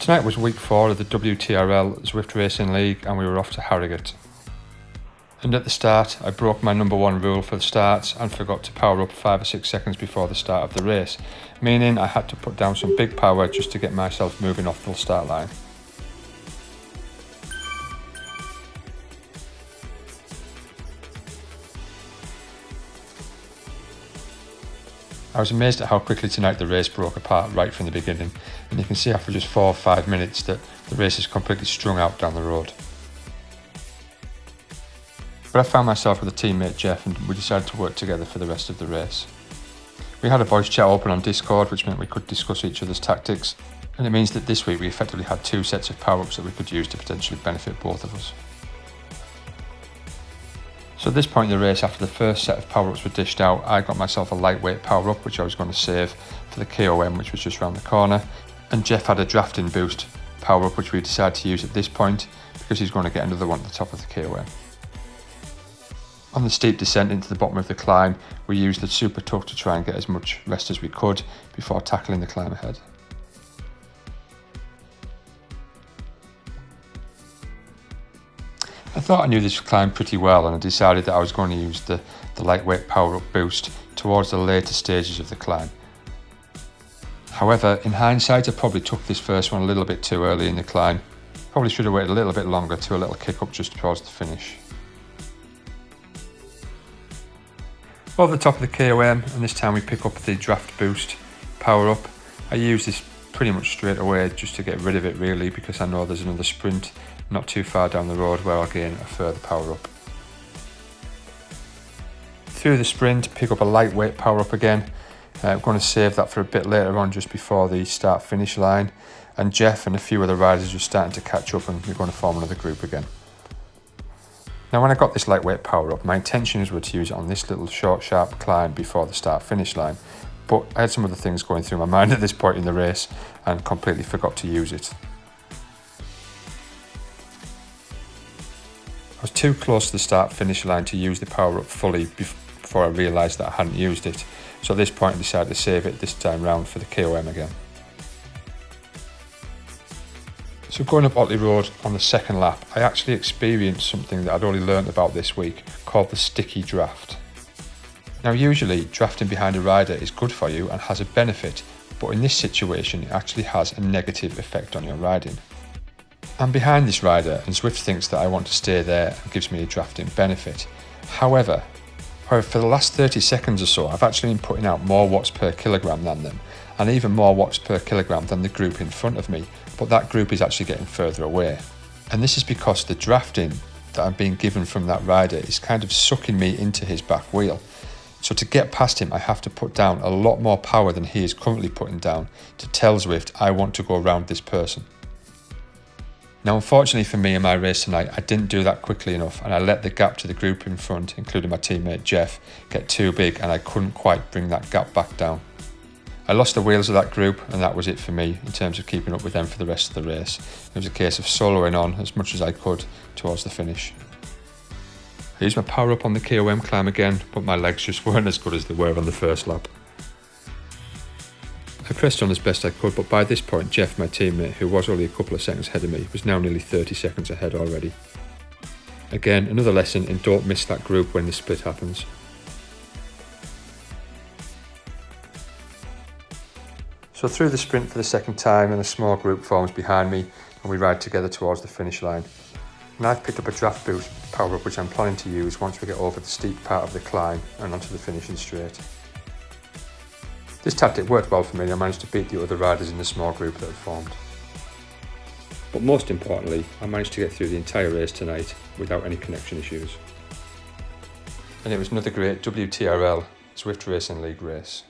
Tonight was week 4 of the WTRL Zwift Racing League and we were off to Harrogate. And at the start, I broke my number 1 rule for the starts and forgot to power up 5 or 6 seconds before the start of the race, meaning I had to put down some big power just to get myself moving off the start line. I was amazed at how quickly tonight the race broke apart right from the beginning, and you can see after just 4 or 5 minutes that the race is completely strung out down the road. But I found myself with a teammate Jeff and we decided to work together for the rest of the race. We had a voice chat open on Discord, which meant we could discuss each other's tactics, and it means that this week we effectively had 2 sets of power-ups that we could use to potentially benefit both of us. So at this point in the race, after the first set of power-ups were dished out, I got myself a lightweight power-up which I was going to save for the KOM, which was just round the corner, and Jeff had a drafting boost power-up which we decided to use at this point because he's going to get another one at the top of the KOM. On the steep descent into the bottom of the climb, we used the super tuck to try and get as much rest as we could before tackling the climb ahead. I thought I knew this climb pretty well and I decided that I was going to use the lightweight power-up boost towards the later stages of the climb. However, in hindsight, I probably took this first one a little bit too early in the climb. Probably should have waited a little bit longer to a little kick up just towards the finish. Over the top of the KOM, and this time we pick up the draft boost power-up. I use this pretty much straight away just to get rid of it really, because I know there's another sprint not too far down the road where I'll gain a further power-up. Through the sprint, pick up a lightweight power-up again. I'm going to save that for a bit later on, just before the start-finish line, and Jeff and a few other riders are starting to catch up and we're going to form another group again. Now when I got this lightweight power-up, my intentions were to use it on this little short sharp climb before the start-finish line, but I had some other things going through my mind at this point in the race and completely forgot to use it. I was too close to the start-finish line to use the power-up fully before I realised that I hadn't used it, so at this point I decided to save it this time round for the KOM again. So going up Otley Road on the second lap, I actually experienced something that I'd already learnt about this week, called the sticky draft. Now usually drafting behind a rider is good for you and has a benefit, but in this situation it actually has a negative effect on your riding. I'm behind this rider and Zwift thinks that I want to stay there and gives me a drafting benefit. However, for the last 30 seconds or so I've actually been putting out more watts per kilogram than them, and even more watts per kilogram than the group in front of me, but that group is actually getting further away. And this is because the drafting that I'm being given from that rider is kind of sucking me into his back wheel. So to get past him I have to put down a lot more power than he is currently putting down to tell Zwift I want to go around this person. Now unfortunately for me in my race tonight, I didn't do that quickly enough and I let the gap to the group in front, including my teammate Jeff, get too big and I couldn't quite bring that gap back down. I lost the wheels of that group and that was it for me in terms of keeping up with them for the rest of the race. It was a case of soloing on as much as I could towards the finish. I used my power up on the KOM climb again, but my legs just weren't as good as they were on the first lap. I pressed on as best I could, but by this point Jeff, my teammate, who was only a couple of seconds ahead of me, was now nearly 30 seconds ahead already. Again, another lesson in don't miss that group when the split happens. So through the sprint for the second time and a small group forms behind me and we ride together towards the finish line. And I've picked up a draft boost power up which I'm planning to use once we get over the steep part of the climb and onto the finishing straight. This tactic worked well for me and I managed to beat the other riders in the small group that had formed. But most importantly, I managed to get through the entire race tonight without any connection issues. And it was another great WTRL Zwift Racing League race.